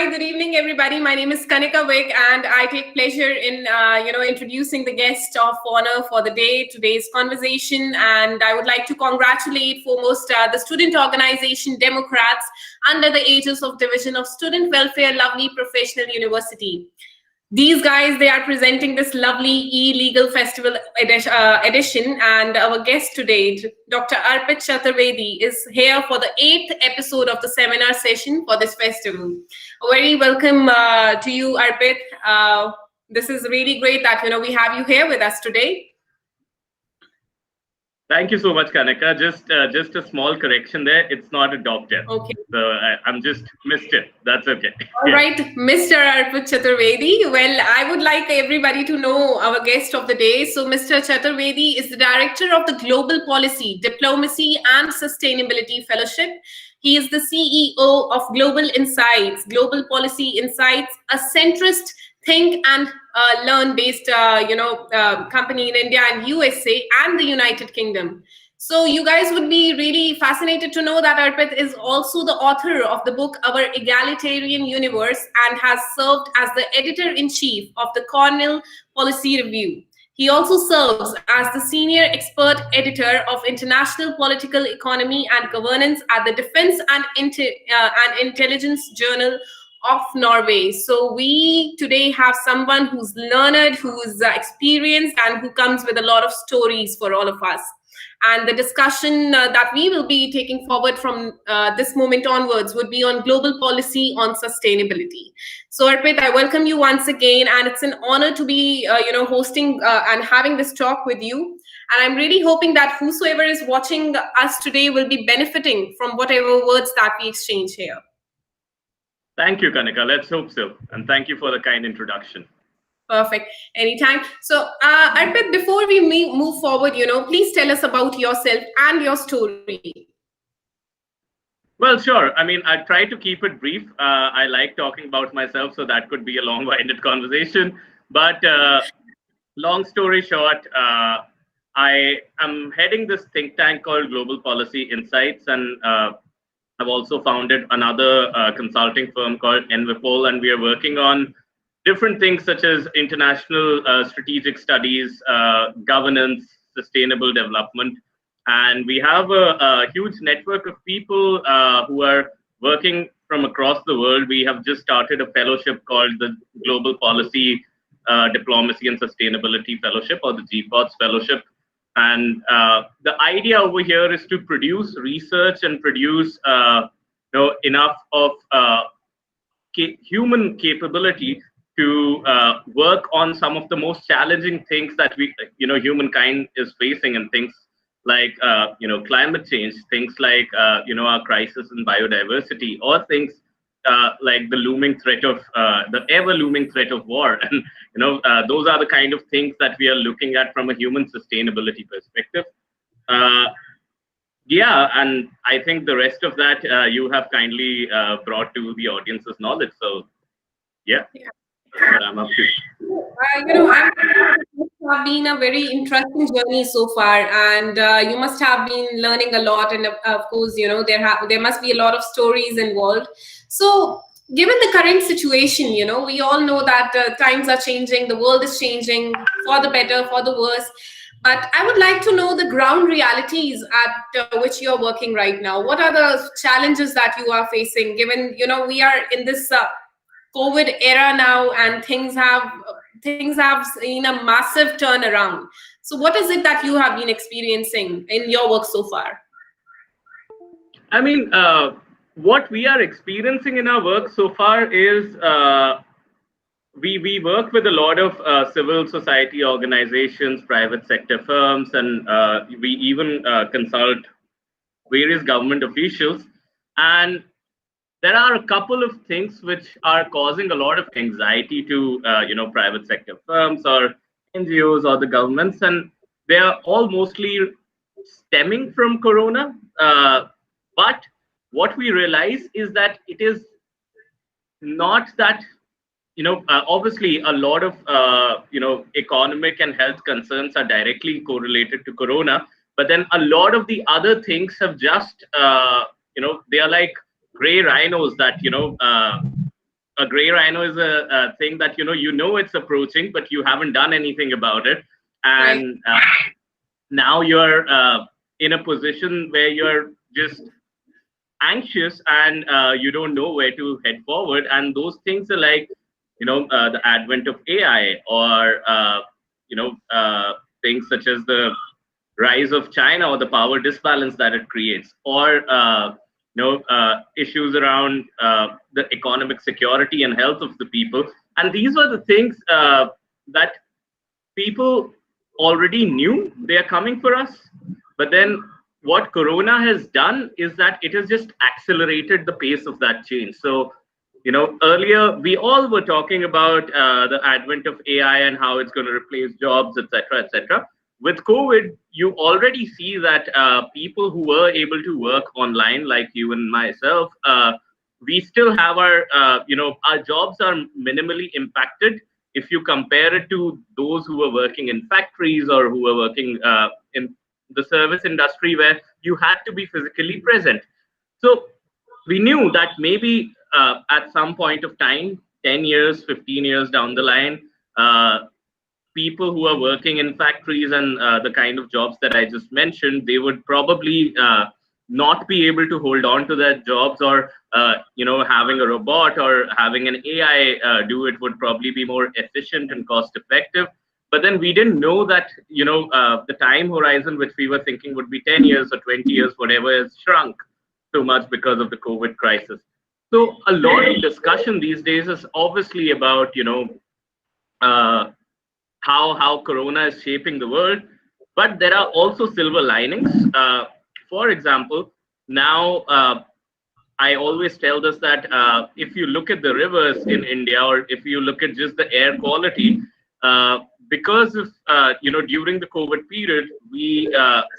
Hi, good evening, everybody. My name is Kanika Vig, and I take pleasure in, introducing the guest of honor for the day, today's conversation. And I would like to congratulate foremost the student organization Democrats under the aegis of Division of Student Welfare, Lovely Professional University. These guys, they are presenting this lovely e-legal festival edition, and our guest today, Dr. ARPIT CHATURVEDI, is here for the 8th episode of the seminar session for this festival. A very welcome to you, ARPIT. This is really great that we have you here with us today. Thank you so much, Kanika. Just a small correction there. It's not a doctor. Okay. So I'm just Mr. That's okay. All right, Mr. ARPIT CHATURVEDI. Well, I would like everybody to know our guest of the day. So Mr. CHATURVEDI is the director of the Global Policy, Diplomacy and Sustainability Fellowship. He is the CEO of Global Insights, Global Policy Insights, a centrist think and learn based company in India and USA and the United Kingdom. So you guys would be really fascinated to know that ARPIT is also the author of the book Our Egalitarian Universe and has served as the editor-in-chief of the Cornell Policy Review. He also serves as the senior expert editor of International Political Economy and Governance at the Defense and Intelligence Journal of Norway. So we today have someone who's learned, who's experienced, and who comes with a lot of stories for all of us. And the discussion that we will be taking forward from this moment onwards would be on global policy on sustainability. So ARPIT, I welcome you once again, and it's an honor to be hosting and having this talk with you. And I'm really hoping that whosoever is watching us today will be benefiting from whatever words that we exchange here. Thank you, Kanika. Let's hope so. And thank you for the kind introduction. Perfect. Anytime. So, ARPIT, before we move forward, please tell us about yourself and your story. Well, sure. I mean, I try to keep it brief. I like talking about myself, so that could be a long-winded conversation. But long story short, I am heading this think tank called Global Policy Insights, and I've also founded another consulting firm called Envipol, and we are working on different things such as international strategic studies, governance, sustainable development. And we have a huge network of people who are working from across the world. We have just started a fellowship called the Global Policy, Diplomacy and Sustainability Fellowship, or the GPOTS Fellowship. And the idea over here is to produce research and produce enough of human capability to work on some of the most challenging things that humankind is facing, and things like climate change, things like our crisis in biodiversity, or things like the looming threat of the ever looming threat of war. And those are the kind of things that we are looking at from a human sustainability perspective. And I think the rest of that you have kindly brought to the audience's knowledge. So yeah. What I'm up to. Have been a very interesting journey so far, and you must have been learning a lot. And of course, there must be a lot of stories involved. So, given the current situation, we all know that times are changing, the world is changing for the better, for the worse. But I would like to know the ground realities at which you are working right now. What are the challenges that you are facing? Given we are in this COVID era now, and things have seen a massive turnaround. So what is it that you have been experiencing in your work so far? I mean, what we are experiencing in our work so far is we work with a lot of civil society organizations, private sector firms, and we even consult various government officials. And there are a couple of things which are causing a lot of anxiety to private sector firms or NGOs or the governments, and they are all mostly stemming from Corona. But what we realize is that it is not that obviously a lot of economic and health concerns are directly correlated to Corona, but then a lot of the other things have just they are like gray rhinos that a gray rhino is a thing that it's approaching, but you haven't done anything about it, Right. and now you're in a position where you're just anxious and you don't know where to head forward. And those things are like, the advent of AI, or things such as the rise of China, or the power disbalance that it creates, or issues around the economic security and health of the people. And these were the things that people already knew they are coming for us. But then what Corona has done is that it has just accelerated the pace of that change. So, earlier we all were talking about the advent of AI and how it's going to replace jobs, etc., etc. With COVID, you already see that people who were able to work online, like you and myself, we still have our jobs are minimally impacted if you compare it to those who were working in factories, or who were working in the service industry, where you had to be physically present. So we knew that maybe at some point of time, 10 years, 15 years down the line, people who are working in factories and the kind of jobs that I just mentioned, they would probably not be able to hold on to their jobs, or having a robot or having an AI do it would probably be more efficient and cost effective. But then we didn't know that the time horizon which we were thinking would be 10 years or 20 years, whatever, has shrunk so much because of the COVID crisis. So a lot of discussion these days is obviously about uh, how Corona is shaping the world, but there are also silver linings. For example, now I always tell this that if you look at the rivers in India, or if you look at just the air quality, uh, because of during the COVID period, we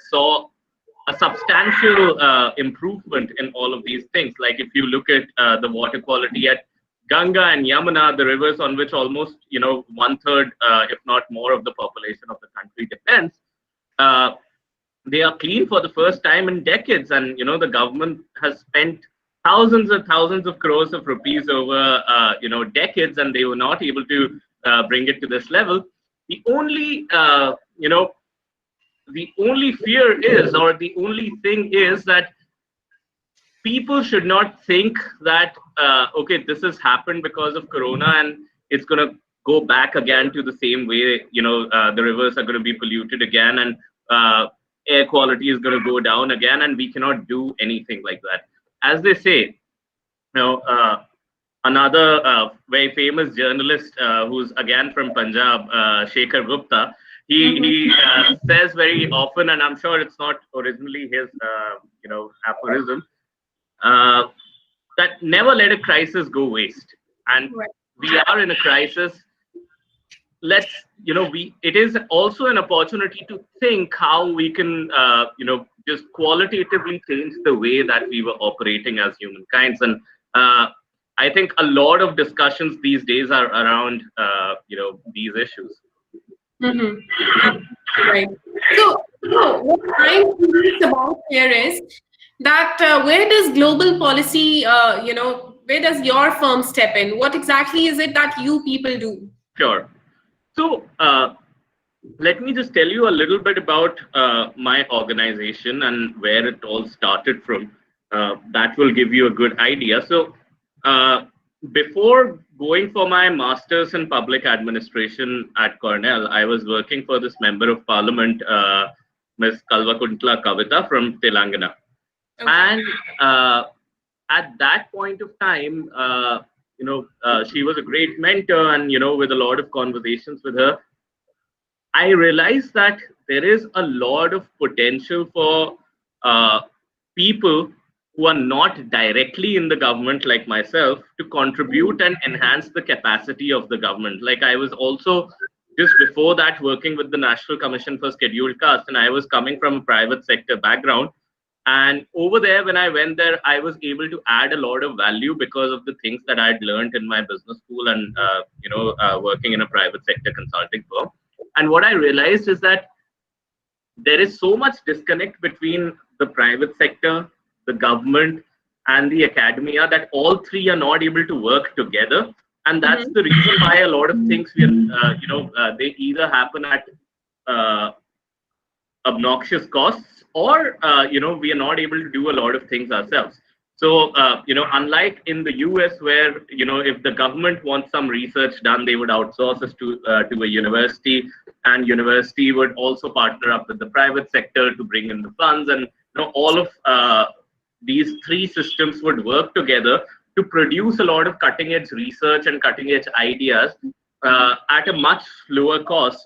saw a substantial improvement in all of these things. Like if you look at the water quality at Ganga and Yamuna, the rivers on which almost one third, if not more, of the population of the country depends, uh, they are clean for the first time in decades, and the government has spent thousands and thousands of crores of rupees over decades, and they were not able to bring it to this level. The only the only fear is, or the only thing is, that people should not think that okay, this has happened because of Corona and it's going to go back again to the same way. The rivers are going to be polluted again, and air quality is going to go down again, and we cannot do anything like that. As they say, another very famous journalist, who's again from Punjab, Shekhar Gupta, he says very often, and I'm sure it's not originally his aphorism, uh, that never let a crisis go waste. And Right. we are in a crisis. Let's, we, it is also an opportunity to think how we can, just qualitatively change the way that we were operating as humankind. And I think a lot of discussions these days are around, these issues. Right. So what I'm curious about here is that where does global policy, where does your firm step in? What exactly is it that you people do? Sure. So, let me just tell you a little bit about my organization and where it all started from. That will give you a good idea. So, before going for my master's in public administration at Cornell, I was working for this member of parliament, Ms. Kalvakuntla Kavita from Telangana. Okay. And at that point of time, she was a great mentor, and with a lot of conversations with her, I realized that there is a lot of potential for uh, people who are not directly in the government, like myself, to contribute and enhance the capacity of the government. Like I was also just before that working with the National Commission for Scheduled Castes, and I was coming from a private sector background. And over there, when I went there, I was able to add a lot of value because of the things that I'd learned in my business school and working in a private sector consulting firm. And what I realized is that there is so much disconnect between the private sector, the government, and the academia, that all three are not able to work together. And that's the reason why a lot of things they either happen at uh, obnoxious costs, or we are not able to do a lot of things ourselves. So unlike in the US, where if the government wants some research done, they would outsource us to a university, and university would also partner up with the private sector to bring in the funds, and all of these three systems would work together to produce a lot of cutting edge research and cutting edge ideas at a much lower cost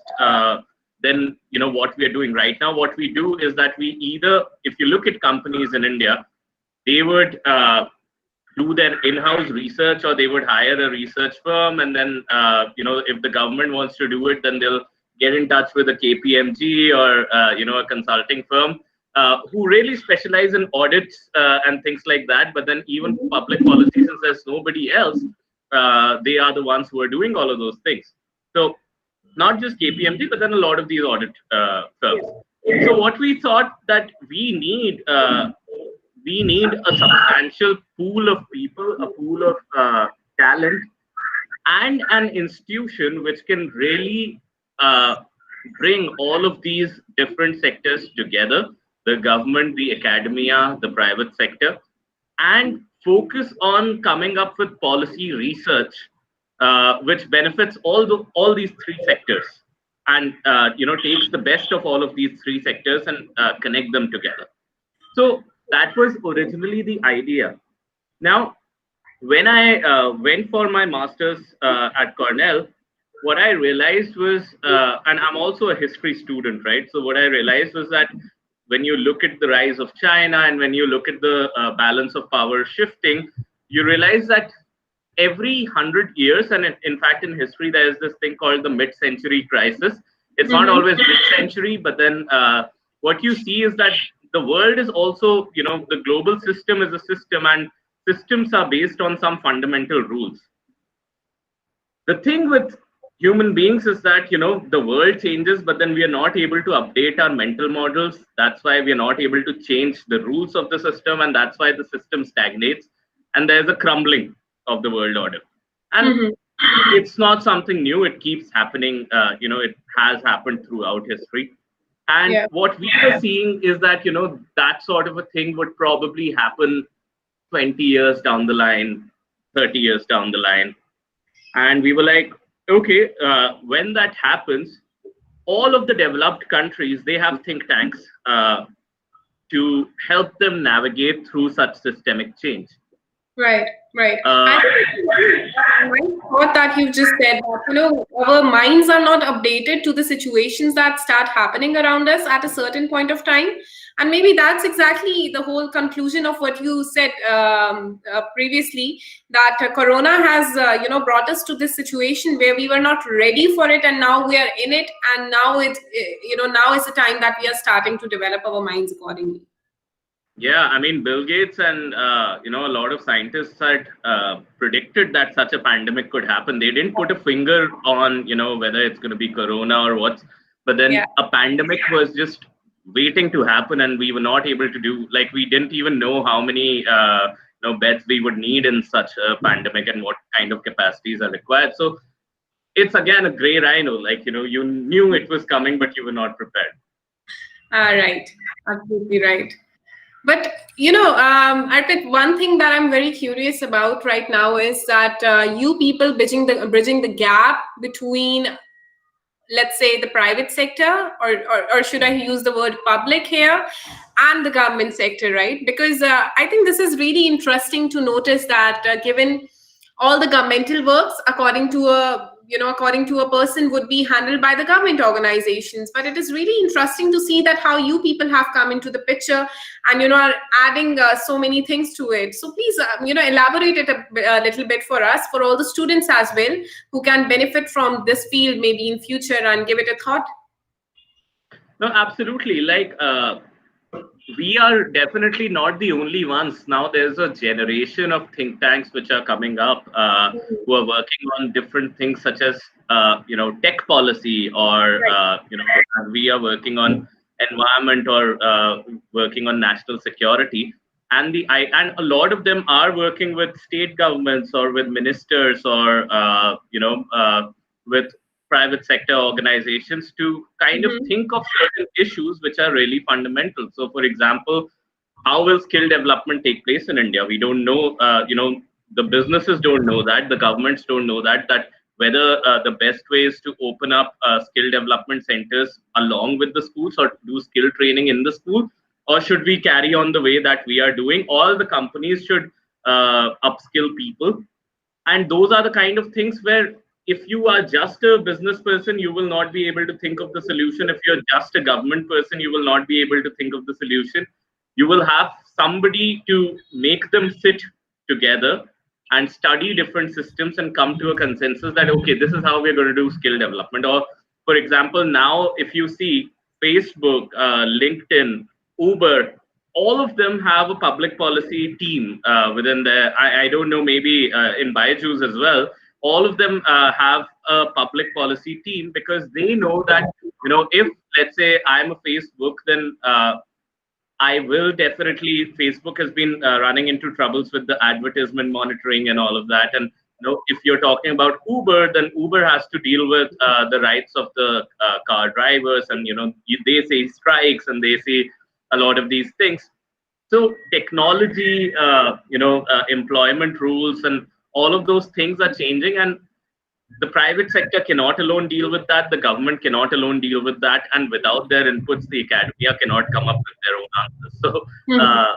than what we are doing right now. What we do is that we either, if you look at companies in India, they would do their in-house research, or they would hire a research firm, and then if the government wants to do it, then they'll get in touch with a KPMG or a consulting firm who really specialize in audits and things like that. But then even public policy, since there's nobody else, they are the ones who are doing all of those things. So not just KPMG, but then a lot of these audit firms. So what we thought that we need a substantial pool of people, a pool of talent, and an institution which can really bring all of these different sectors together: the government, the academia, the private sector, and focus on coming up with policy research which benefits all these three sectors, and takes the best of all of these three sectors and connect them together. So that was originally the idea. Now, when I went for my master's at Cornell, what I realized was, and I'm also a history student, right? So what I realized was that when you look at the rise of China, and when you look at the balance of power shifting, you realize that every 100 years, and in fact in history, there is this thing called the mid-century crisis. It's not always mid-century, but then what you see is that the world is also, the global system is a system, and systems are based on some fundamental rules. The thing with human beings is that the world changes, but then we are not able to update our mental models. That's why we are not able to change the rules of the system, and that's why the system stagnates, and there's a crumbling of the world order. And it's not something new. It keeps happening. It has happened throughout history. And what we are seeing is that that sort of a thing would probably happen 20 years down the line, 30 years down the line. And we were like, okay, when that happens, all of the developed countries, they have think tanks to help them navigate through such systemic change. Right. I thought that you just said that, our minds are not updated to the situations that start happening around us at a certain point of time. And maybe that's exactly the whole conclusion of what you said previously, that Corona has, brought us to this situation where we were not ready for it, and now we are in it, and now it's, now is the time that we are starting to develop our minds accordingly. Yeah, I mean, Bill Gates and a lot of scientists had predicted that such a pandemic could happen. They didn't put a finger on whether it's going to be Corona or what, but then a pandemic was just waiting to happen, and we were not able to do, like, we didn't even know how many beds we would need in such a pandemic and what kind of capacities are required. So it's again a gray rhino, like you knew it was coming, but you were not prepared. Right, absolutely right. But Arpit, one thing that I'm very curious about right now is that you people bridging the gap between, let's say, the private sector, or should I use the word public here, and the government sector, right? Because I think this is really interesting to notice that given all the governmental works, according to a person, would be handled by the government organizations. But it is really interesting to see that how you people have come into the picture, and are adding so many things to it. So please elaborate it a little bit for us, for all the students as well, who can benefit from this field maybe in future, and give it a thought. No, absolutely. Like, we are definitely not the only ones. Now there's a generation of think tanks which are coming up, who are working on different things, such as tech policy, or we are working on environment, or working on national security. and a lot of them are working with state governments or with ministers or with private sector organizations to kind of Mhm. think of certain issues which are really fundamental. So, for example, how will skill development take place in India? We don't know. The businesses don't know that. The governments don't know that whether the best way is to open up skill development centers along with the schools or do skill training in the school, or should we carry on the way that we are doing? All the companies should upskill people, and those are the kind of things where if you are just a business person, you will not be able to think of the solution. If you're just a government person, you will not be able to think of the solution. You will have somebody to make them sit together and study different systems and come to a consensus that okay, this is how we're going to do skill development. Or for example, now if you see Facebook, LinkedIn, Uber, all of them have a public policy team within their. I don't know, maybe in Byju's as well. All of them have a public policy team because they know that if let's say I'm a Facebook, then I will definitely. Facebook has been running into troubles with the advertisement monitoring and all of that. And if you're talking about Uber, then Uber has to deal with the rights of the car drivers, and they say strikes and they say a lot of these things. So technology, employment rules, and all of those things are changing, and the private sector cannot alone deal with that. The government cannot alone deal with that, and without their inputs, the academia cannot come up with their own answers. So Mhm. uh,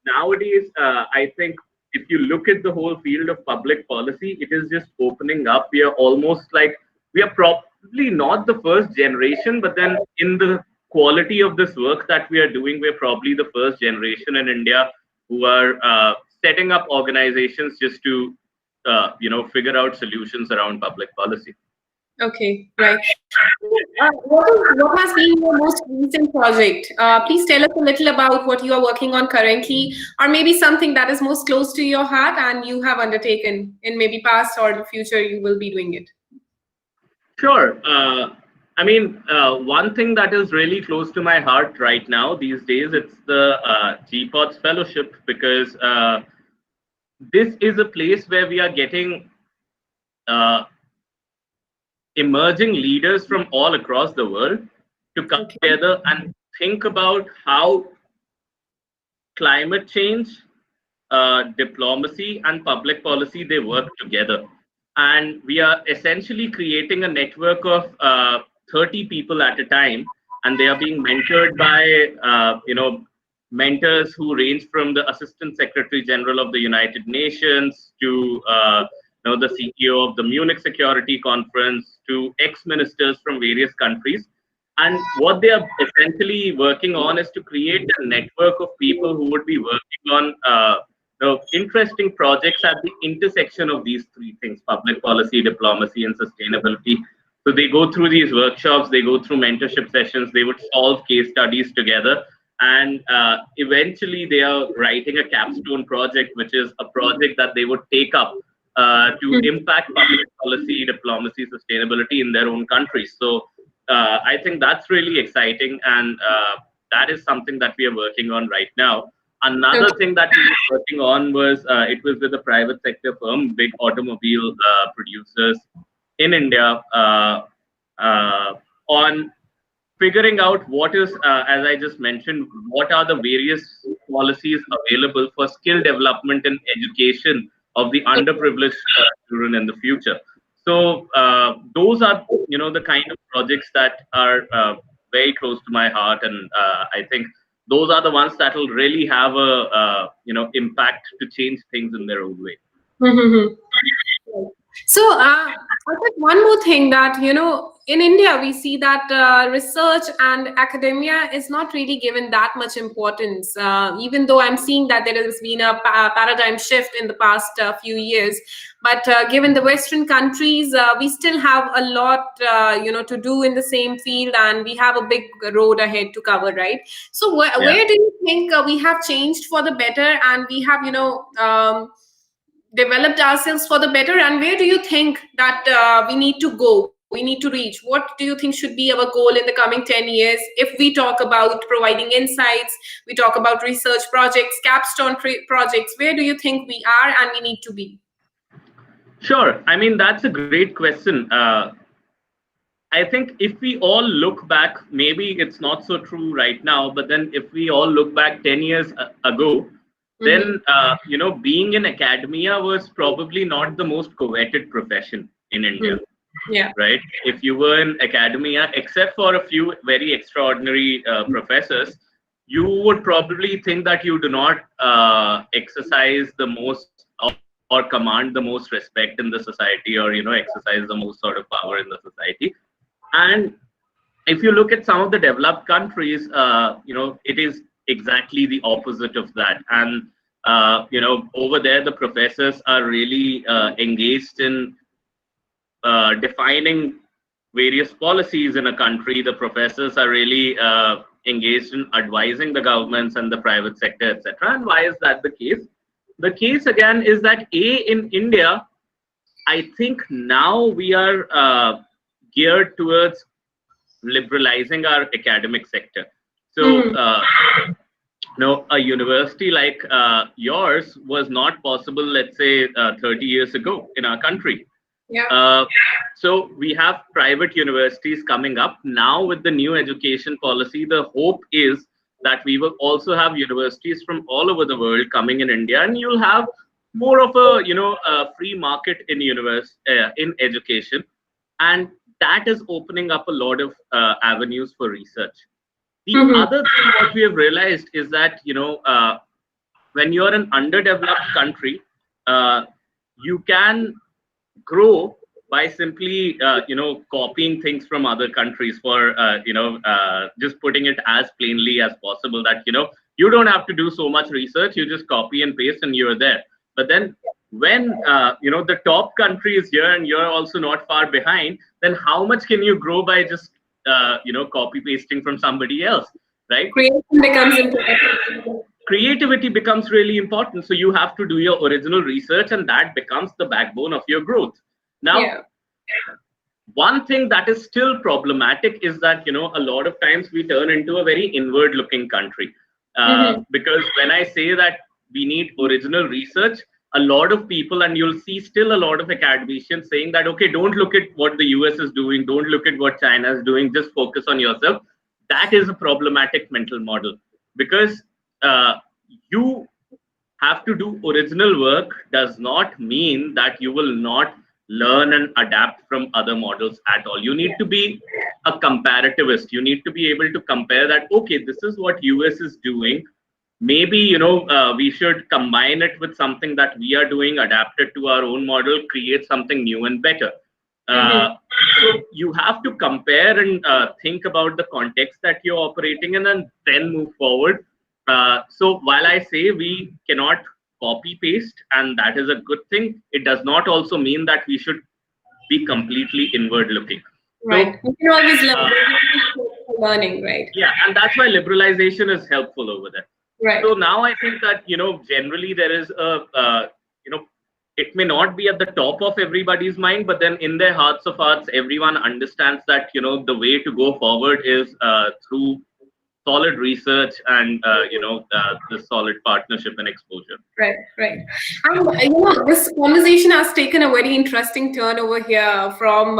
nowadays, I think if you look at the whole field of public policy, it is just opening up. We are almost like we are probably not the first generation, but then in the quality of this work that we are doing, we're probably the first generation in India who are setting up organizations just to figure out solutions around public policy. Okay, right. What has been your most recent project? Please tell us a little about what you are working on currently, or maybe something that is most close to your heart and you have undertaken in maybe past or the future you will be doing it. Sure. One thing that is really close to my heart right now these days, it's the GPOTS Fellowship, because this is a place where we are getting uh, emerging leaders from all across the world to come Okay. together and think about how climate change, diplomacy, and public policy they work together. And we are essentially creating a network of 30 people at a time, and they are being mentored by mentors who range from the Assistant Secretary General of the United Nations to the CEO of the Munich Security Conference to ex-ministers from various countries. And what they are essentially working on is to create a network of people who would be working on interesting projects at the intersection of these three things: public policy, diplomacy, and sustainability. So they go through these workshops, they go through mentorship sessions, they would solve case studies together. And eventually, they are writing a capstone project, which is a project that they would take up to impact public policy, diplomacy, sustainability in their own countries. So I think that's really exciting, and that is something that we are working on right now. Another Okay. thing that we were working on was it was with a private sector firm, big automobile producers in India, on figuring out what is, as I just mentioned, what are the various policies available for skill development and education of the underprivileged children in the future. So those are, the kind of projects that are very close to my heart, and I think those are the ones that will really have a, impact to change things in their own way. Mhm. So, I think one more thing that, in India, we see that research and academia is not really given that much importance, even though I'm seeing that there has been a paradigm shift in the past few years. But given the Western countries, we still have a lot, to do in the same field, and we have a big road ahead to cover, right? So, Yeah. where do you think we have changed for the better, and we have, developed ourselves for the better, and where do you think that we need to go? we need to reach? What do you think should be our goal in the coming 10 years? If we talk about providing insights, we talk about research projects, capstone projects, where do you think we are and we need to be? Sure. I mean, that's a great question. I think if we all look back, maybe it's not so true right now, but then if we all look back 10 years ago, then, being in academia was probably not the most coveted profession in India, Yeah. right? If you were in academia, except for a few very extraordinary professors, you would probably think that you do not exercise the most or command the most respect in the society, or exercise the most sort of power in the society. And if you look at some of the developed countries, it is exactly the opposite of that. And over there, the professors are really engaged in defining various policies in a country. The professors are really engaged in advising the governments and the private sector, etc. And why is that the case? The case again is that in India, I think now we are geared towards liberalizing our academic sector. So, a university like yours was not possible, let's say, 30 years ago in our country. Yeah. So we have private universities coming up now with the new education policy. The hope is that we will also have universities from all over the world coming in India, and you'll have more of a free market in in education, and that is opening up a lot of avenues for research. The other thing what we have realized is that when you're an underdeveloped country, you can grow by simply copying things from other countries, for just putting it as plainly as possible, that you don't have to do so much research, you just copy and paste and you're there. But then when the top country is here and you're also not far behind, then how much can you grow by just copy pasting from somebody else, right? Creativity becomes really important. So you have to do your original research, and that becomes the backbone of your growth. Now, one thing that is still problematic is that a lot of times we turn into a very inward looking country, because when I say that we need original research, a lot of people, and you'll see still a lot of academicians saying that, okay, don't look at what the US is doing, don't look at what China is doing, just focus on yourself. That is a problematic mental model, because you have to do original work does not mean that you will not learn and adapt from other models at all. You need to be a comparativist. You need to be able to compare that, okay, this is what US is doing. Maybe, we should combine it with something that we are doing, adapt it to our own model, create something new and better. So you have to compare and think about the context that you're operating in, and then move forward. So while I say we cannot copy paste, and that is a good thing, it does not also mean that we should be completely inward looking. Right. So, you can always learning, right? Yeah, and that's why liberalization is helpful over there. Right. So now I think that generally there is a it may not be at the top of everybody's mind, but then in their hearts of hearts, everyone understands that the way to go forward is through solid research and the solid partnership and exposure. Right. This conversation has taken a very interesting turn over here, from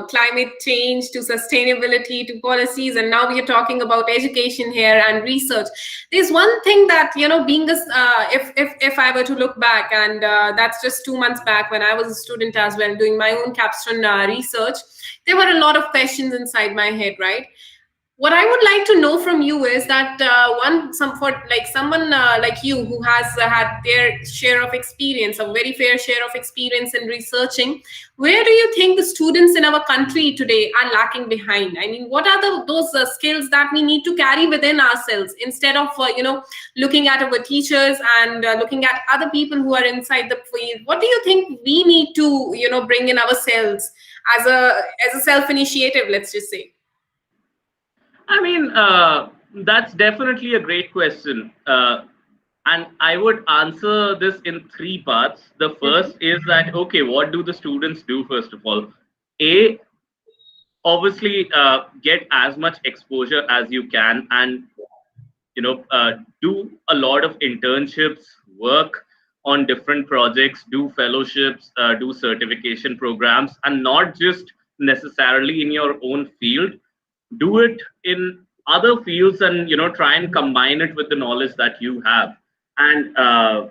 climate change to sustainability to policies, and now we are talking about education here and research. There's one thing that being this, if I were to look back, and that's just 2 months back when I was a student as well, doing my own capstone research, there were a lot of questions inside my head, right? What I would like to know from you is that someone like you, who has had their share of experience, a very fair share of experience in researching, where do you think the students in our country today are lacking behind? I mean, what are those skills that we need to carry within ourselves, instead of looking at our teachers and looking at other people who are inside the field? What do you think we need to bring in ourselves as a self-initiative, let's just say? I mean, that's definitely a great question. And I would answer this in 3 parts. The first is that, okay, what do the students do, first of all? A, obviously get as much exposure as you can, and do a lot of internships, work on different projects, do fellowships, do certification programs, and not just necessarily in your own field. Do it in other fields, and try and combine it with the knowledge that you have. And a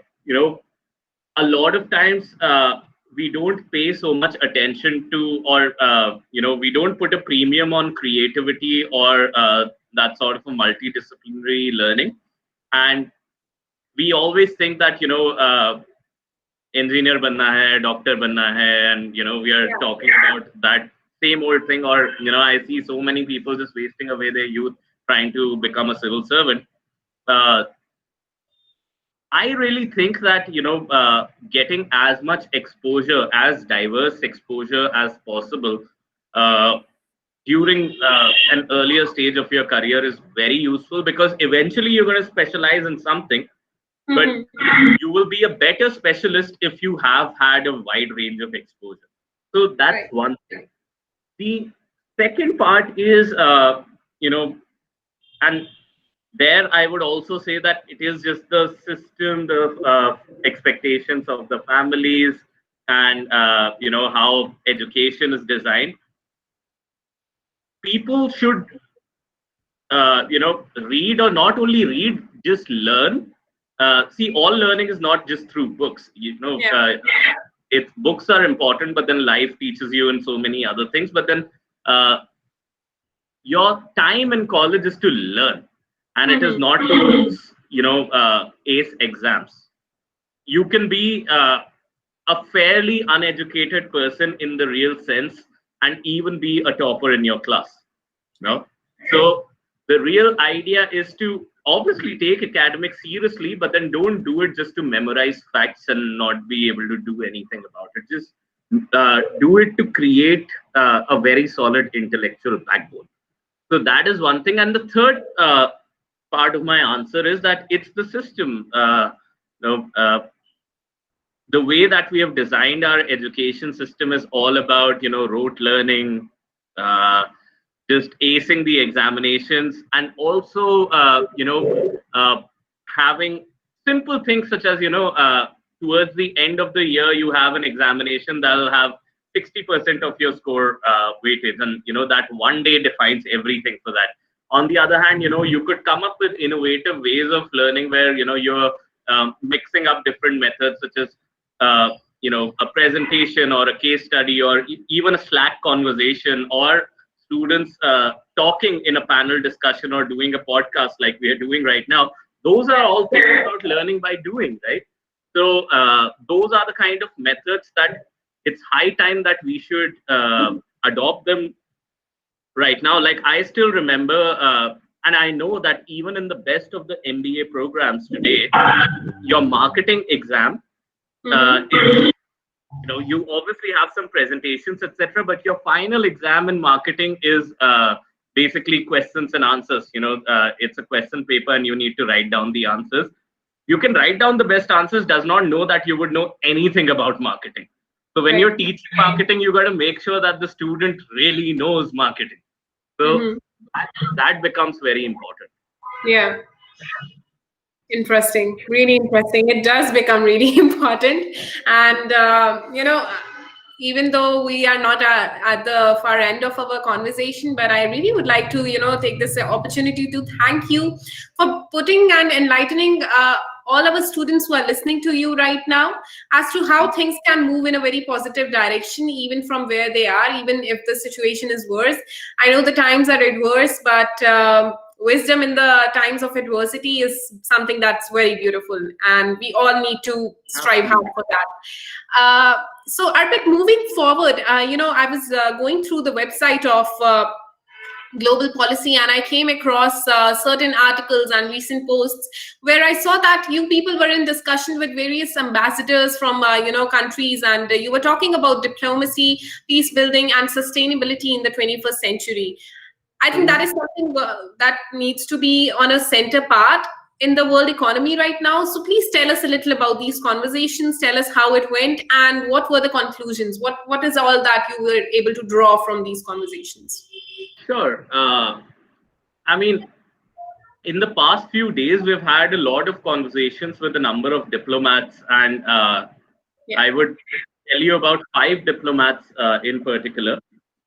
lot of times we don't pay so much attention to, or we don't put a premium on creativity, or that sort of a multidisciplinary learning. And we always think that engineer banna hai, doctor banna hai, and we are talking about that same old thing. Or I see so many people just wasting away their youth trying to become a civil servant. I really think that getting as much exposure, as diverse exposure as possible during an earlier stage of your career is very useful, because eventually you're going to specialize in something, but you will be a better specialist if you have had a wide range of exposure. So that's one thing. The second part is, and there I would also say that it is just the system, the expectations of the families, and how education is designed. People should read, or not only read, just learn. See, all learning is not just through books. If books are important, but then life teaches you and so many other things. But then your time in college is to learn, and it is not to ace exams. You can be a fairly uneducated person in the real sense, and even be a topper in your class. So the real idea is to obviously take academics seriously, but then don't do it just to memorize facts and not be able to do anything about it. Just do it to create a very solid intellectual backbone. So that is one thing. And the third part of my answer is that it's the system. The way that we have designed our education system is all about rote learning, just acing the examinations, and also having simple things such as towards the end of the year you have an examination that will have 60% of your score weightage, and that one day defines everything for that. On the other hand, you could come up with innovative ways of learning where you're mixing up different methods, such as a presentation or a case study, or even a Slack conversation, or students talking in a panel discussion, or doing a podcast like we are doing right now. Those are all things about learning by doing, right? So those are the kind of methods that it's high time that we should adopt them right now. Like, I still remember, and I know that even in the best of the MBA programs today, your marketing exam, you obviously have some presentations, etc., but your final exam in marketing is basically questions and answers. It's a question paper, and you need to write down the answers. You can write down the best answers, does not know that you would know anything about marketing. So when you're teaching marketing, you got to make sure that the student really knows marketing. So that becomes very important. Yeah. Interesting. Really interesting. It does become really important. And, even though we are not at the far end of our conversation, but I really would like to, take this opportunity to thank you for putting and enlightening all our students who are listening to you right now as to how things can move in a very positive direction, even from where they are, even if the situation is worse. I know the times are adverse, but wisdom in the times of adversity is something that's very beautiful, and we all need to strive hard for that. So Arpit, moving forward, I was going through the website of Global Policy, and I came across certain articles and recent posts where I saw that you people were in discussion with various ambassadors from countries, and you were talking about diplomacy, peace building, and sustainability in the 21st century. I think that is something that needs to be on a center part in the world economy right now. So please tell us a little about these conversations. Tell us how it went and what were the conclusions. What is all that you were able to draw from these conversations? Sure. I mean, in the past few days, we've had a lot of conversations with a number of diplomats, and Yeah. I would tell you about five diplomats in particular,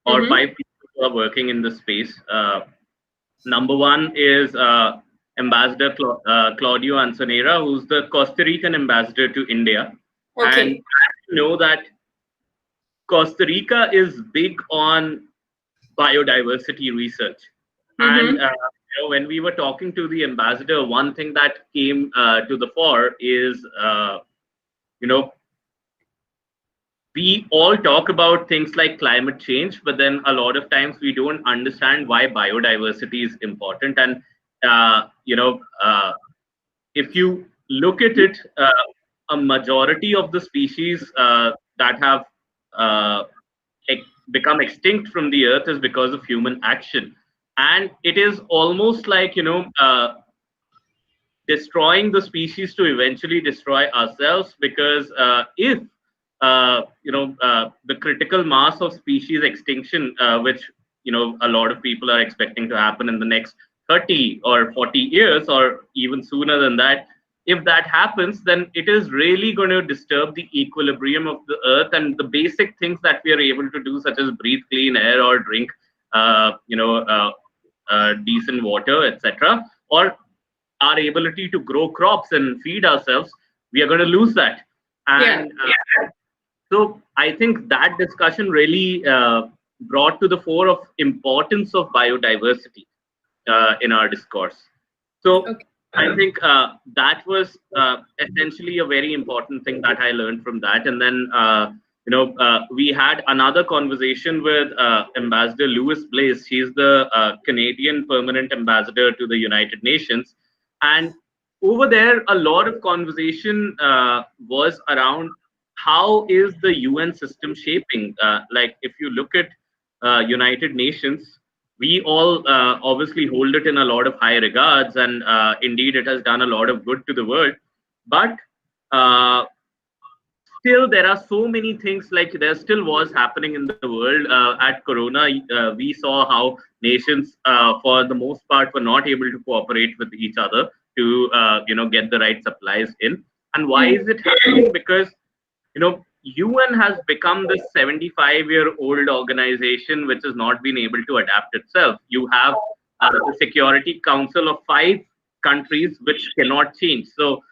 or Mm-hmm. five people who are working in the space. Number one is Ambassador Claudio Ansonera, who's the Costa Rican ambassador to India. And Okay. you know that Costa Rica is big on biodiversity research. And Mm-hmm. when we were talking to the ambassador, one thing that came to the fore is, you know, we all talk about things like climate change, but then a lot of times we don't understand why biodiversity is important. And if you look at it, a majority of the species that have uh, become extinct from the earth is because of human action. And it is almost like, destroying the species to eventually destroy ourselves, because if the critical mass of species extinction, which a lot of people are expecting to happen in the next 30 or 40 years, or even sooner than that, if that happens, then it is really going to disturb the equilibrium of the earth, and the basic things that we are able to do, such as breathe clean air or drink decent water, etc., or our ability to grow crops and feed ourselves, we are going to lose that. Yeah. And so I think that discussion really brought to the fore of importance of biodiversity in our discourse. So Okay. I think that was essentially a very important thing that I learned from that. And then we had another conversation with Ambassador Louis Blaise. She's the Canadian permanent ambassador to the United Nations, and over there, a lot of conversation was around how is the UN system shaping. Like if you look at United Nations, we all obviously hold it in a lot of high regards, and indeed it has done a lot of good to the world. But uh, still, there are so many things, like there still was happening in the world. At Corona, we saw how nations, for the most part, were not able to cooperate with each other to get the right supplies in. And why is it happening? Because UN has become this 75-year-old organization which has not been able to adapt itself. You have the Security Council of 5 countries which cannot change. So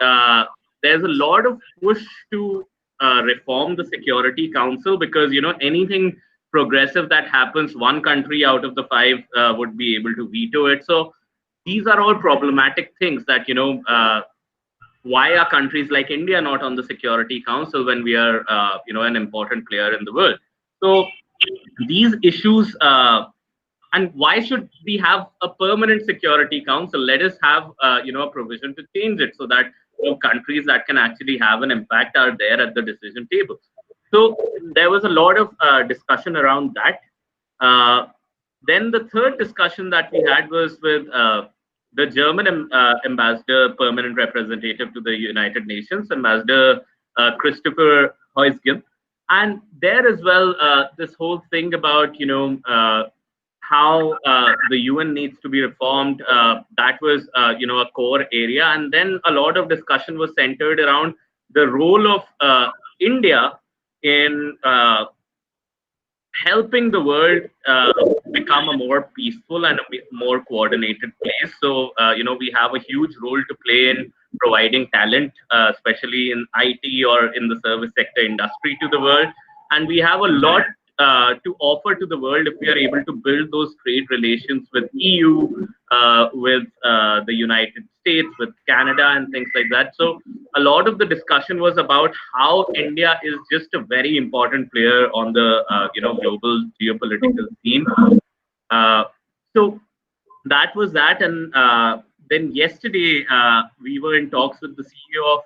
uh, there's a lot of push to reform the Security Council, because anything progressive that happens, one country out of the 5 would be able to veto it. So these are all problematic things that why are countries like India not on the Security Council when we are an important player in the world? So these issues. And why should we have a permanent Security Council? Let us have a provision to change it, so that countries that can actually have an impact are there at the decision table. So there was a lot of discussion around that. Then the third discussion that we had was with the German ambassador, permanent representative to the United Nations, Ambassador Christopher Heusgen. And there as well, this whole thing about how the UN needs to be reformed. That was, a core area. And then a lot of discussion was centered around the role of India in helping the world become a more peaceful and a more coordinated place. So, we have a huge role to play in providing talent, especially in IT or in the service sector industry, to the world. And we have a lot to offer to the world if we are able to build those trade relations with EU, with the United States, with Canada, and things like that. So a lot of the discussion was about how India is just a very important player on the global geopolitical scene. Uh, so that was that. And then yesterday, we were in talks with the CEO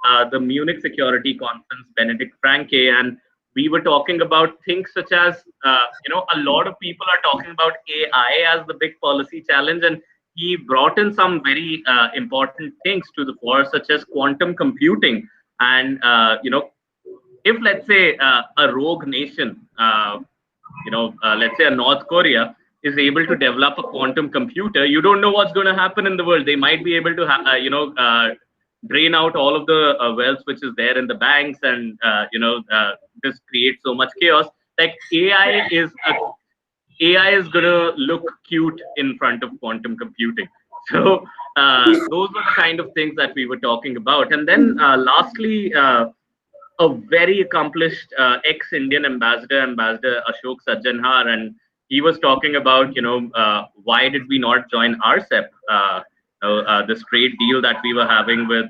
of the Munich Security Conference, Benedict Franke, and we were talking about things such as, a lot of people are talking about AI as the big policy challenge. And he brought in some very important things to the fore, such as quantum computing. And if, let's say, a rogue nation, let's say a North Korea is able to develop a quantum computer, you don't know what's going to happen in the world. They might be able to drain out all of the wealth which is there in the banks, and just create so much chaos. Like AI is gonna look cute in front of quantum computing. So those were the kind of things that we were talking about. And then lastly, a very accomplished ex-Indian ambassador, Ambassador Ashok Sajjanhar, and he was talking about, why did we not join RCEP, this trade deal that we were having with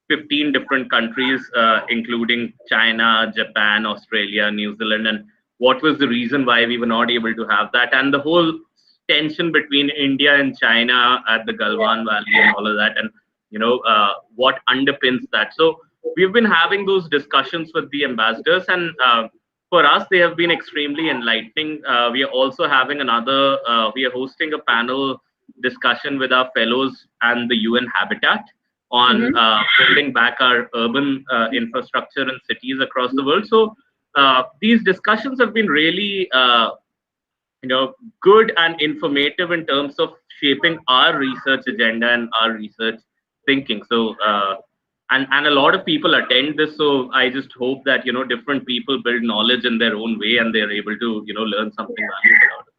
15 different countries, including China, Japan, Australia, New Zealand, and what was the reason why we were not able to have that, and the whole tension between India and China at the Galwan Valley and all of that, and what underpins that. So we've been having those discussions with the ambassadors, and for us, they have been extremely enlightening. We are also having we are hosting a panel discussion with our fellows and the UN Habitat on building back our urban infrastructure in cities across the world. So these discussions have been really, good and informative in terms of shaping our research agenda and our research thinking. So, and a lot of people attend this. So I just hope that, different people build knowledge in their own way, and they're able to, learn something valuable out of it.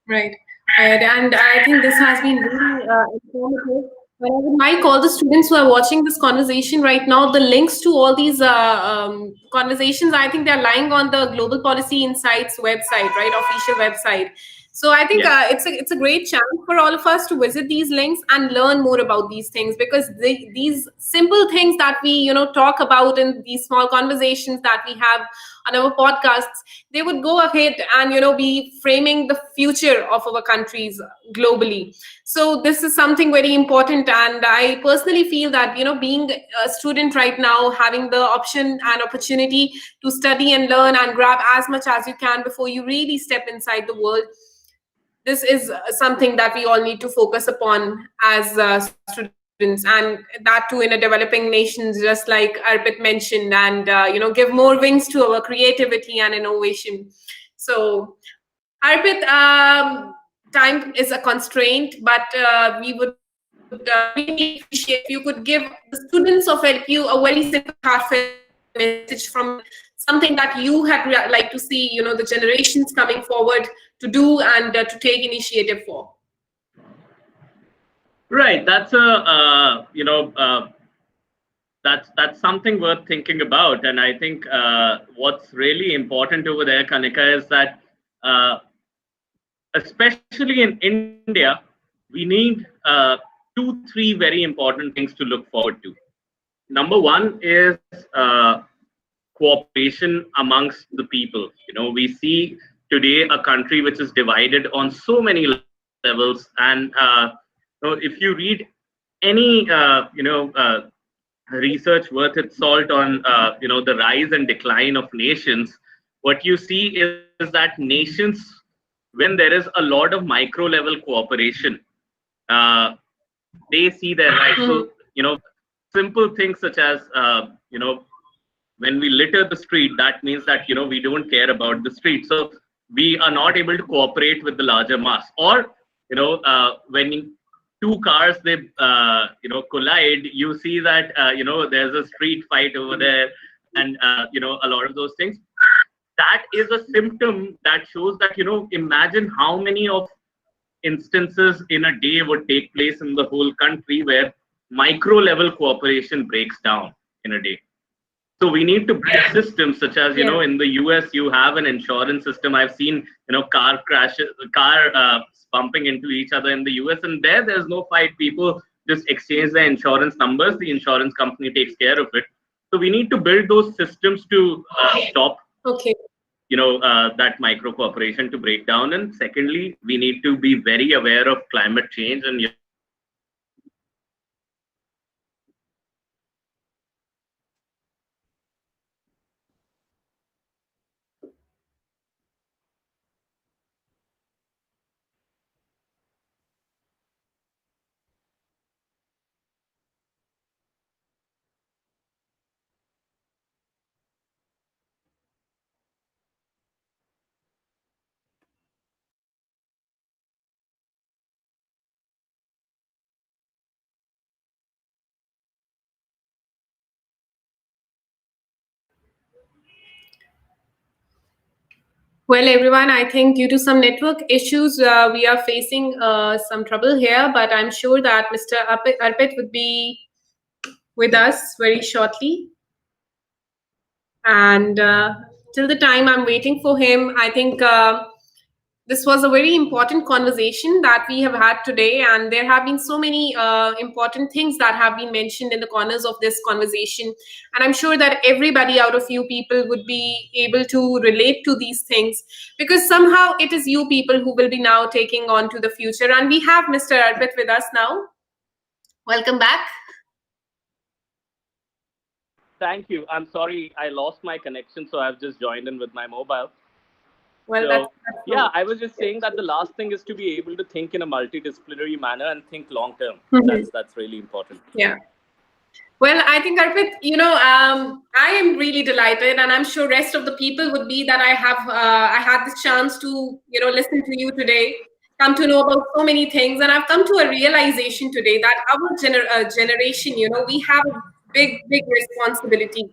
Right. And I think this has been really informative. But I would like all the students who are watching this conversation right now, the links to all these conversations, I think they're lying on the Global Policy Insights website, right? Official website. So I think Yes. it's a great chance for all of us to visit these links and learn more about these things, because these simple things that we talk about in these small conversations that we have on our podcasts, they would go ahead and be framing the future of our countries globally. So this is something very important, and I personally feel that being a student right now, having the option and opportunity to study and learn and grab as much as you can before you really step inside the world, this is something that we all need to focus upon as students, and that too in a developing nations, just like Arpit mentioned, and give more wings to our creativity and innovation. So Arpit, time is a constraint, but we would really appreciate if you could give the students of LPU a very simple, heartfelt message from something that you had like to see, the generations coming forward to do and to take initiative for. Right. That's something worth thinking about. And I think what's really important over there, Kanika, is that especially in India, we need two, three very important things to look forward to. Number one is cooperation amongst the people. We see today a country which is divided on so many levels, and if you read any research worth its salt on the rise and decline of nations, what you see is that nations, when there is a lot of micro level cooperation, uh, they see their rights. So simple things such as when we litter the street, that means that we don't care about the street, so we are not able to cooperate with the larger mass. Or when two cars they collide, you see that there's a street fight over there, and a lot of those things. That is a symptom that shows that imagine how many of instances in a day would take place in the whole country where micro level cooperation breaks down in a day. So we need to build systems such as, in the US, you have an insurance system. I've seen, car crashes, bumping into each other in the US, and there's no fight. People just exchange their insurance numbers. The insurance company takes care of it. So we need to build those systems to stop, Okay. that micro cooperation to break down. And secondly, we need to be very aware of climate change, and Well, everyone, I think due to some network issues, we are facing some trouble here, but I'm sure that Mr. Arpit would be with us very shortly. And till the time I'm waiting for him, I think this was a very important conversation that we have had today, and there have been so many important things that have been mentioned in the corners of this conversation. And I'm sure that everybody out of you people would be able to relate to these things, because somehow it is you people who will be now taking on to the future. And we have Mr. Arpit with us now. Welcome back. Thank you. I'm sorry, I lost my connection, so I've just joined in with my mobile. Well, So, that's yeah, so. I was just saying that the last thing is to be able to think in a multidisciplinary manner and think long term. Mhm. That's really important. Yeah. Well, I think Arpit, I am really delighted, and I'm sure rest of the people would be that I had the chance to listen to you today, come to know about so many things, and I've come to a realization today that our generation, we have a big responsibility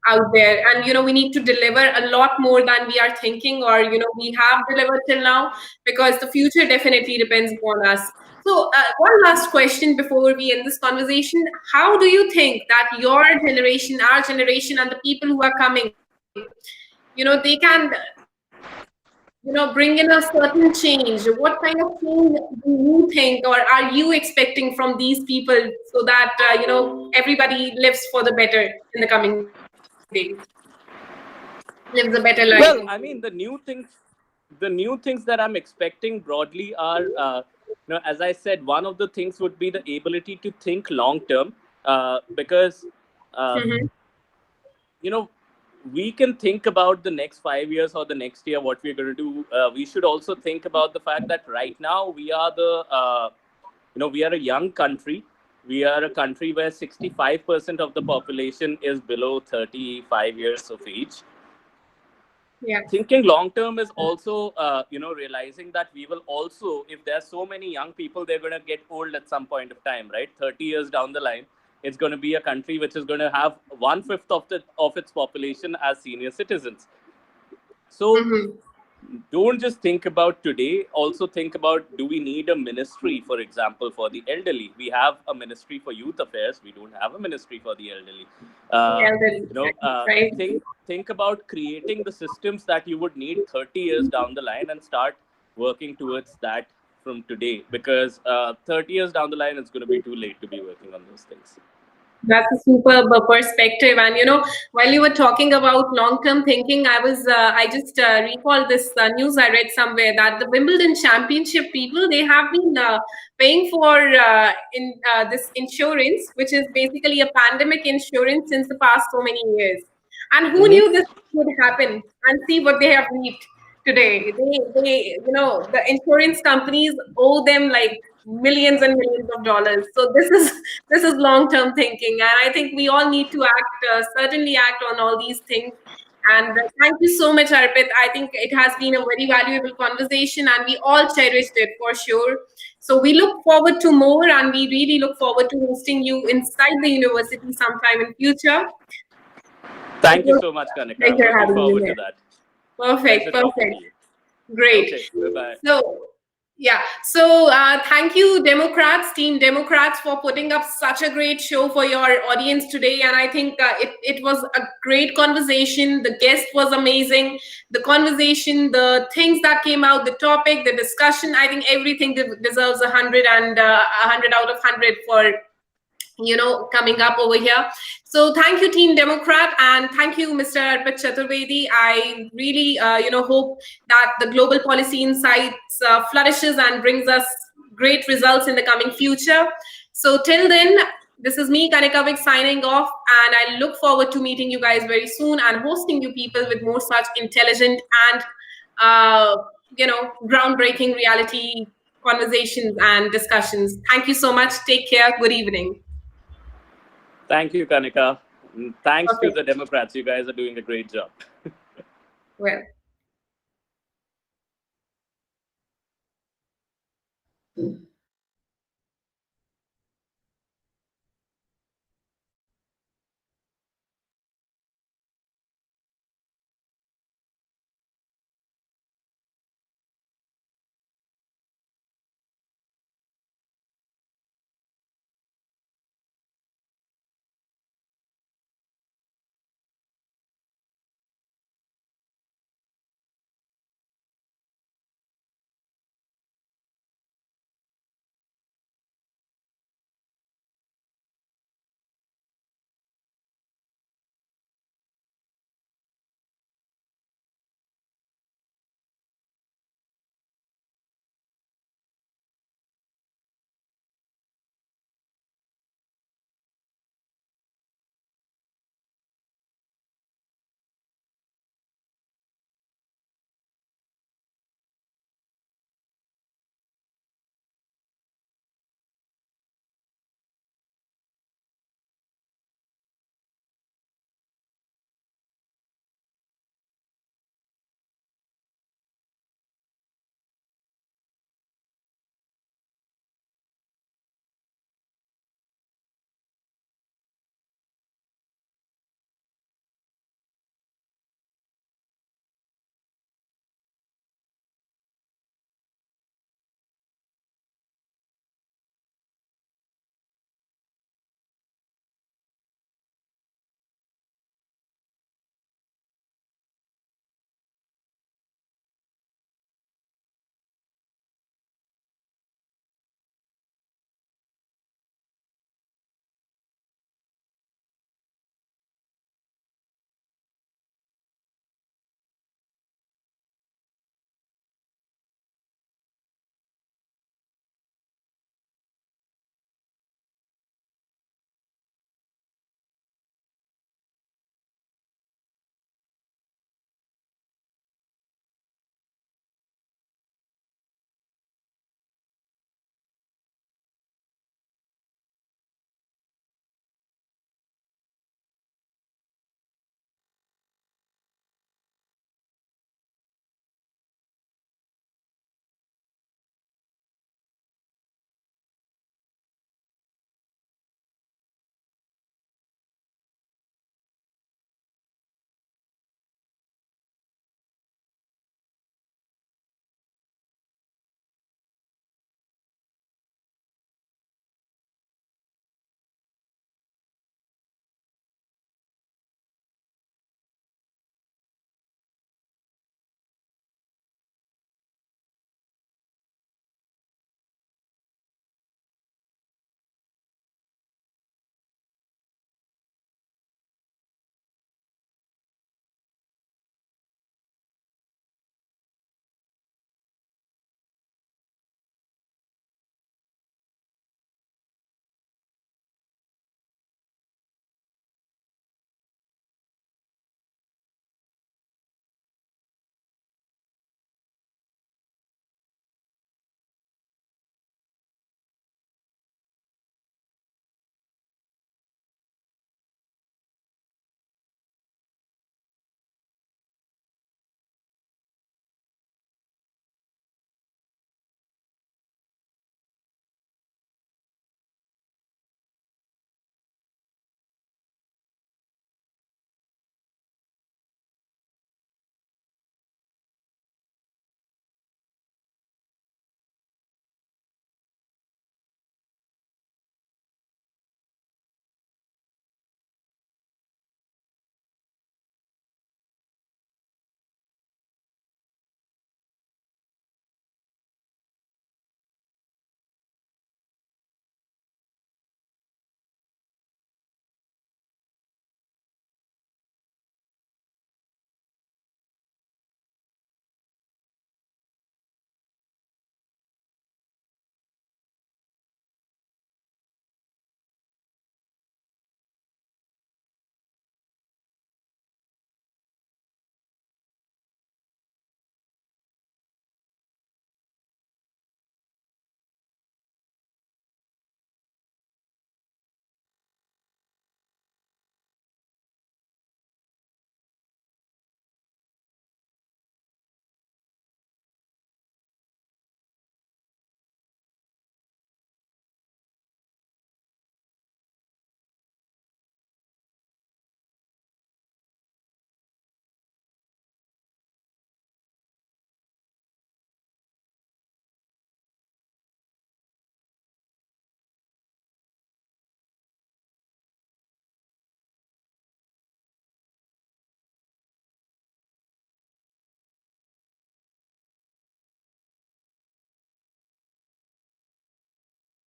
out there, and we need to deliver a lot more than we are thinking, or we have delivered till now, because the future definitely depends upon us. So, one last question before we end this conversation. How do you think that your generation, our generation, and the people who are coming, they can, bring in a certain change? What kind of change do you think, or are you expecting from these people, so that, everybody lives for the better in the coming days, lives a better life? Well, I mean, the new things that I'm expecting broadly are, as I said, one of the things would be the ability to think long term, because, uh, Mhm. you know, we can think about the next 5 years or the next year what we're going to do. We should also think about the fact that right now we are we are a young country. We are a country where 65% of the population is below 35 years of age. Yeah. Thinking long term is also realizing that we will also, if there's so many young people, they're going to get old at some point of time, right? 30 years down the line, it's going to be a country which is going to have 1/5 of its population as senior citizens. So Mhm. don't just think about today, also think about, do we need a ministry, for example, for the elderly? We have a ministry for youth affairs, we don't have a ministry for the elderly. uh, Elderly, you know uh, right? think about creating the systems that you would need 30 years down the line and start working towards that from today, because 30 years down the line it's going to be too late to be working on those things. That's a superb perspective. And while you were talking about long-term thinking, I just recalled this news I read somewhere that the Wimbledon Championship people, they have been paying for in this insurance, which is basically a pandemic insurance, since the past so many years. And who Hmm. knew this would happen? And see what they have reaped today. The insurance companies owe them like millions and millions of dollars. So this is long term thinking, and I think we all need to certainly act on all these things. And thank you so much, Arpit. I think it has been a very valuable conversation, and we all cherished it for sure. So we look forward to more, and we really look forward to hosting you inside the university sometime in future. It Thank you was so much, a Kanika. I'm pleasure looking having you forward to here. that. Perfect, Pleasure talking to perfect. you. Great. Okay, bye bye. So, yeah. So, thank you, Democrats, Team Democrats, for putting up such a great show for your audience today. And I think it was a great conversation. The guest was amazing. The conversation, the things that came out, the topic, the discussion, I think everything deserves 100 and 100 out of 100 for coming up over here. So thank you, Team Democrat, and thank you, Mr. Arpit Chaturvedi. I really hope that the Global Policy Insights flourishes and brings us great results in the coming future. So till then, this is me, Kanika, signing off, and I look forward to meeting you guys very soon and hosting you people with more such intelligent and groundbreaking reality conversations and discussions. Thank you so much. Take care. Good evening. Thank you, Kanika. Thanks to Okay. the Democrats. You guys are doing a great job. Well.